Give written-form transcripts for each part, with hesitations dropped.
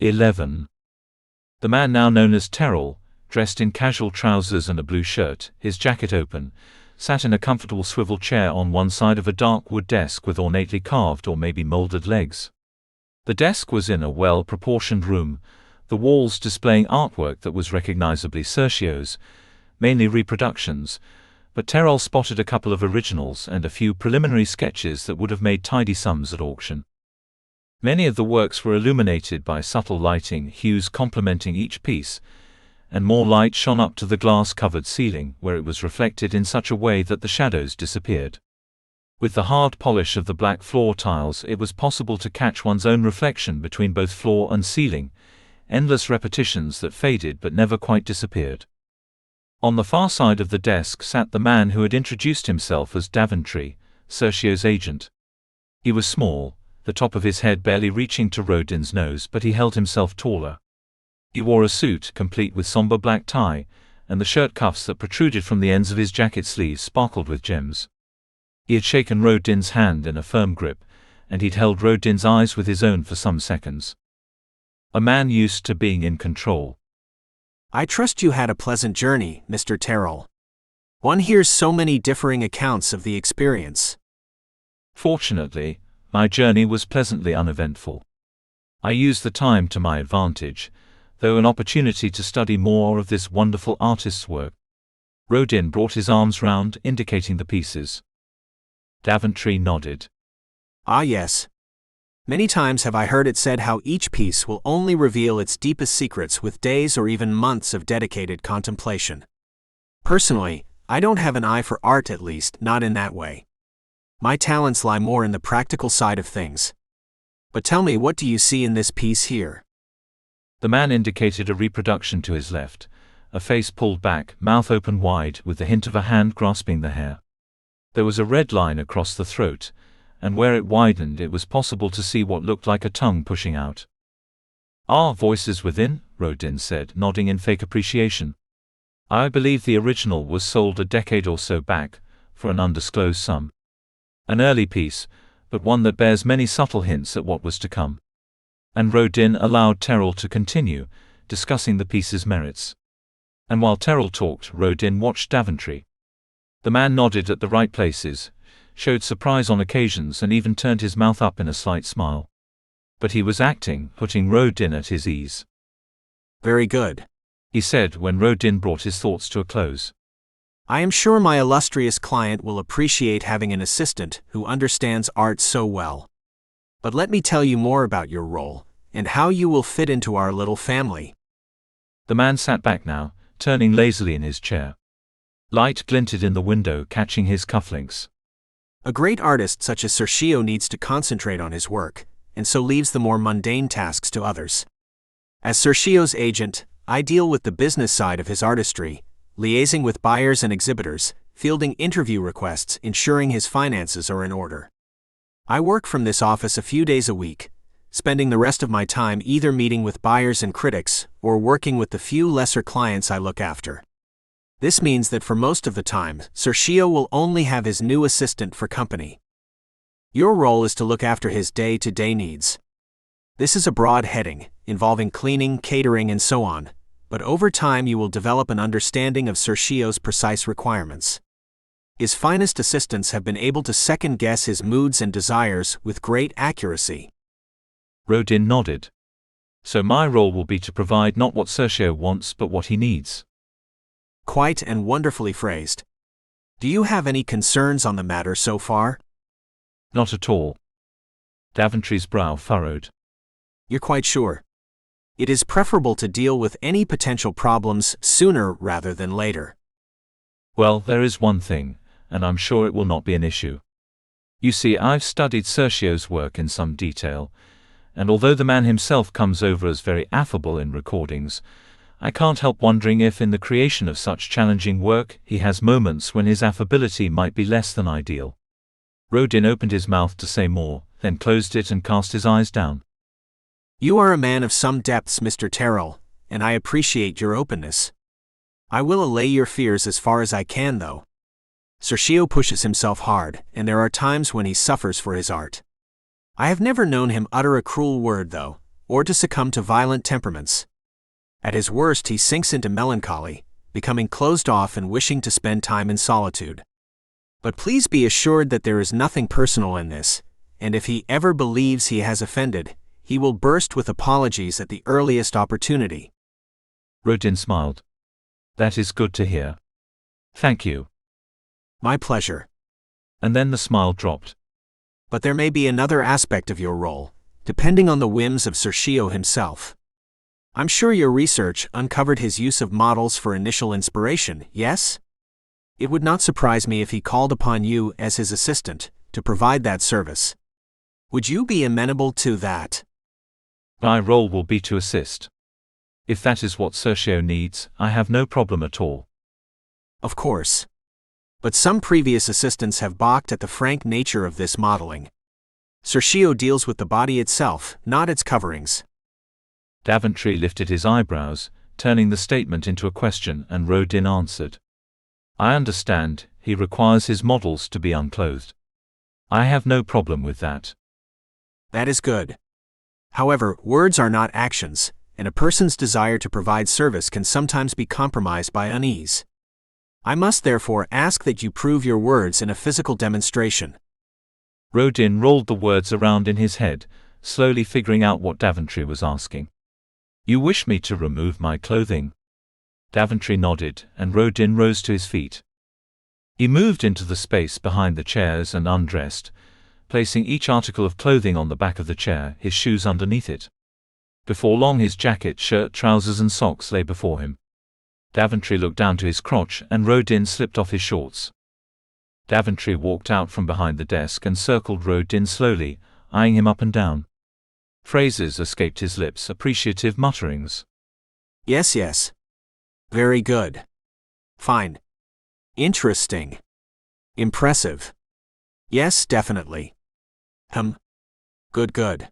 11. The man now known as Terrell, dressed in casual trousers and a blue shirt, his jacket open, sat in a comfortable swivel chair on one side of a dark wood desk with ornately carved or maybe molded legs. The desk was in a well-proportioned room, the walls displaying artwork that was recognizably Sergio's, mainly reproductions, but Terrell spotted a couple of originals and a few preliminary sketches that would have made tidy sums at auction. Many of the works were illuminated by subtle lighting hues complementing each piece, and more light shone up to the glass-covered ceiling, where it was reflected in such a way that the shadows disappeared. With the hard polish of the black floor tiles, it was possible to catch one's own reflection between both floor and ceiling, endless repetitions that faded but never quite disappeared. On the far side of the desk sat the man who had introduced himself as Daventry, Sergio's agent. He was small, the top of his head barely reaching to Rodin's nose, but he held himself taller. He wore a suit, complete with somber black tie, and the shirt cuffs that protruded from the ends of his jacket sleeves sparkled with gems. He had shaken Rodin's hand in a firm grip, and he'd held Rodin's eyes with his own for some seconds. A man used to being in control. I trust you had a pleasant journey, Mr. Terrell. One hears so many differing accounts of the experience. Fortunately, my journey was pleasantly uneventful. I used the time to my advantage, though an opportunity to study more of this wonderful artist's work. Rodin brought his arms round, indicating the pieces. Daventry nodded. Ah yes. Many times have I heard it said how each piece will only reveal its deepest secrets with days or even months of dedicated contemplation. Personally, I don't have an eye for art, at least not in that way. My talents lie more in the practical side of things. But tell me, what do you see in this piece here? The man indicated a reproduction to his left, a face pulled back, mouth open wide, with the hint of a hand grasping the hair. There was a red line across the throat, and where it widened it was possible to see what looked like a tongue pushing out. "Ah, voices within," Rodin said, nodding in fake appreciation. "I believe the original was sold a decade or so back, for an undisclosed sum. An early piece, but one that bears many subtle hints at what was to come." And Rodin allowed Terrell to continue, discussing the piece's merits. And while Terrell talked, Rodin watched Daventry. The man nodded at the right places, showed surprise on occasions, and even turned his mouth up in a slight smile. But he was acting, putting Rodin at his ease. "Very good," he said when Rodin brought his thoughts to a close. "I am sure my illustrious client will appreciate having an assistant who understands art so well. But let me tell you more about your role, and how you will fit into our little family." The man sat back now, turning lazily in his chair. Light glinted in the window, catching his cufflinks. A great artist such as Sergio needs to concentrate on his work, and so leaves the more mundane tasks to others. As Sergio's agent, I deal with the business side of his artistry, liaising with buyers and exhibitors, fielding interview requests, ensuring his finances are in order. I work from this office a few days a week, spending the rest of my time either meeting with buyers and critics or working with the few lesser clients I look after. This means that for most of the time, Sergio will only have his new assistant for company. Your role is to look after his day-to-day needs. This is a broad heading, involving cleaning, catering, and so on, but over time you will develop an understanding of Sergio's precise requirements. His finest assistants have been able to second-guess his moods and desires with great accuracy. Rodin nodded. "So my role will be to provide not what Sergio wants but what he needs." Quite and wonderfully phrased. Do you have any concerns on the matter so far? Not at all. Daventry's brow furrowed. You're quite sure? It is preferable to deal with any potential problems sooner rather than later. Well, there is one thing, and I'm sure it will not be an issue. You see, I've studied Sergio's work in some detail, and although the man himself comes over as very affable in recordings, I can't help wondering if in the creation of such challenging work he has moments when his affability might be less than ideal. Rodin opened his mouth to say more, then closed it and cast his eyes down. You are a man of some depths, Mr. Terrell, and I appreciate your openness. I will allay your fears as far as I can, though. Sergio pushes himself hard, and there are times when he suffers for his art. I have never known him utter a cruel word, though, or to succumb to violent temperaments. At his worst, he sinks into melancholy, becoming closed off and wishing to spend time in solitude. But please be assured that there is nothing personal in this, and if he ever believes he has offended, he will burst with apologies at the earliest opportunity. Rodin smiled. That is good to hear. Thank you. My pleasure. And then the smile dropped. But there may be another aspect of your role, depending on the whims of Sergio himself. I'm sure your research uncovered his use of models for initial inspiration, yes? It would not surprise me if he called upon you as his assistant to provide that service. Would you be amenable to that? My role will be to assist. If that is what Sergio needs, I have no problem at all. Of course. But some previous assistants have balked at the frank nature of this modeling. Sergio deals with the body itself, not its coverings. Daventry lifted his eyebrows, turning the statement into a question, and Rodin answered. I understand, he requires his models to be unclothed. I have no problem with that. That is good. However, words are not actions, and a person's desire to provide service can sometimes be compromised by unease. I must therefore ask that you prove your words in a physical demonstration. Rodin rolled the words around in his head, slowly figuring out what Daventry was asking. You wish me to remove my clothing? Daventry nodded, and Rodin rose to his feet. He moved into the space behind the chairs and undressed, placing each article of clothing on the back of the chair, his shoes underneath it. Before long his jacket, shirt, trousers and socks lay before him. Daventry looked down to his crotch, and Rodin slipped off his shorts. Daventry walked out from behind the desk and circled Rodin slowly, eyeing him up and down. Phrases escaped his lips, appreciative mutterings. Yes, yes. Very good. Fine. Interesting. Impressive. Yes, definitely. Good, good.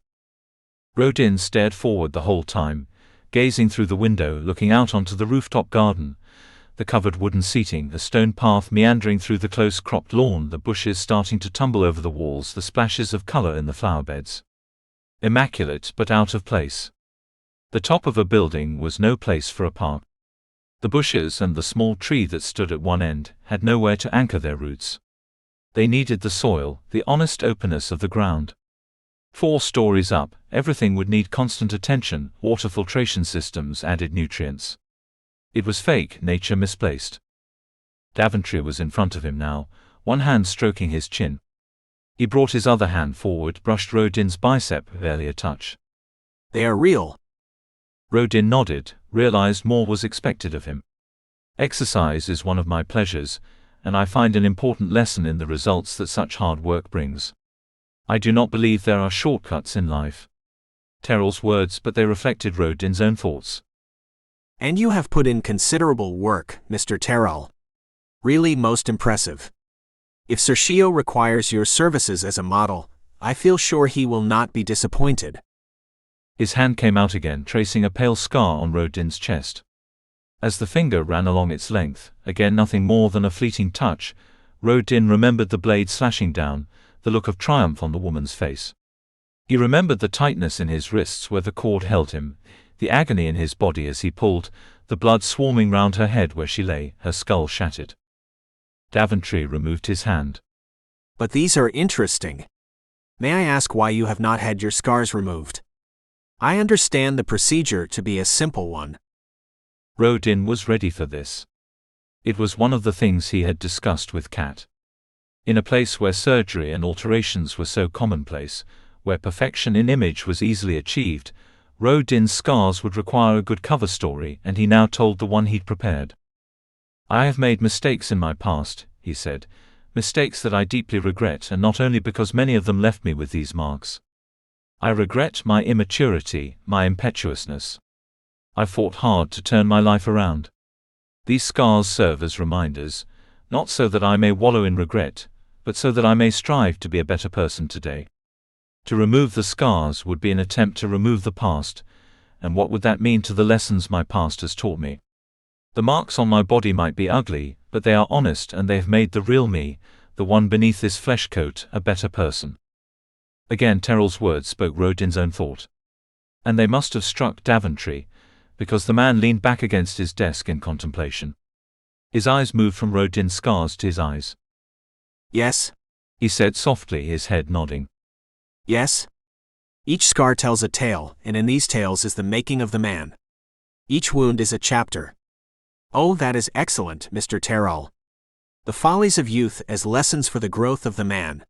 Rodin stared forward the whole time, gazing through the window, looking out onto the rooftop garden, the covered wooden seating, a stone path meandering through the close-cropped lawn, the bushes starting to tumble over the walls, the splashes of color in the flower beds. Immaculate but out of place. The top of a building was no place for a park. The bushes and the small tree that stood at one end had nowhere to anchor their roots. They needed the soil, the honest openness of the ground. 4 stories up, everything would need constant attention, water filtration systems added nutrients. It was fake nature misplaced. Daventry was in front of him now, one hand stroking his chin. He brought his other hand forward, brushed Rodin's bicep, barely a touch. They are real. Rodin nodded, realized more was expected of him. Exercise is one of my pleasures, and I find an important lesson in the results that such hard work brings. I do not believe there are shortcuts in life. Terrell's words, but they reflected Rodin's own thoughts. And you have put in considerable work, Mr. Terrell. Really most impressive. If Sergio requires your services as a model, I feel sure he will not be disappointed. His hand came out again, tracing a pale scar on Rodin's chest. As the finger ran along its length, again nothing more than a fleeting touch, Rodin remembered the blade slashing down, the look of triumph on the woman's face. He remembered the tightness in his wrists where the cord held him, the agony in his body as he pulled, the blood swarming round her head where she lay, her skull shattered. Daventry removed his hand. But these are interesting. May I ask why you have not had your scars removed? I understand the procedure to be a simple one. Rodin was ready for this. It was one of the things he had discussed with Kat. In a place where surgery and alterations were so commonplace, where perfection in image was easily achieved, Rodin's scars would require a good cover story, and he now told the one he'd prepared. I have made mistakes in my past, he said, mistakes that I deeply regret, and not only because many of them left me with these marks. I regret my immaturity, my impetuousness. I fought hard to turn my life around. These scars serve as reminders, not so that I may wallow in regret, but so that I may strive to be a better person today. To remove the scars would be an attempt to remove the past, and what would that mean to the lessons my past has taught me? The marks on my body might be ugly, but they are honest, and they have made the real me, the one beneath this flesh coat, a better person. Again Terrell's words spoke Rodin's own thought. And they must have struck Daventry, because the man leaned back against his desk in contemplation. His eyes moved from Rodin's scars to his eyes. Yes? He said softly, his head nodding. Yes? Each scar tells a tale, and in these tales is the making of the man. Each wound is a chapter. Oh, that is excellent, Mr. Terrell. The follies of youth as lessons for the growth of the man.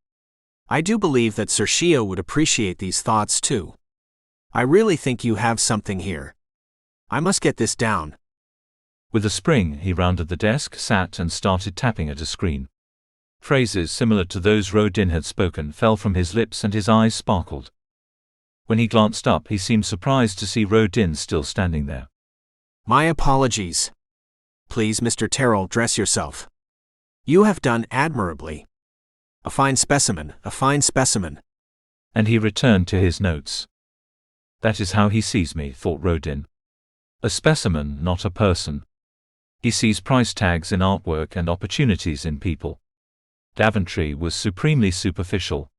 I do believe that Sergio would appreciate these thoughts too. I really think you have something here. I must get this down. With a spring, he rounded the desk, sat and started tapping at a screen. Phrases similar to those Rodin had spoken fell from his lips and his eyes sparkled. When he glanced up, he seemed surprised to see Rodin still standing there. My apologies. Please, Mr. Terrell, dress yourself. You have done admirably. A fine specimen, a fine specimen. And he returned to his notes. That is how he sees me, thought Rodin. A specimen, not a person. He sees price tags in artwork and opportunities in people. Daventry was supremely superficial.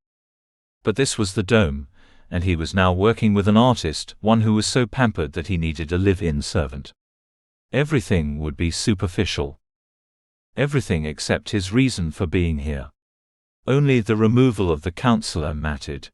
But this was the Dome, and he was now working with an artist, one who was so pampered that he needed a live-in servant. Everything would be superficial. Everything except his reason for being here. Only the removal of the counselor mattered.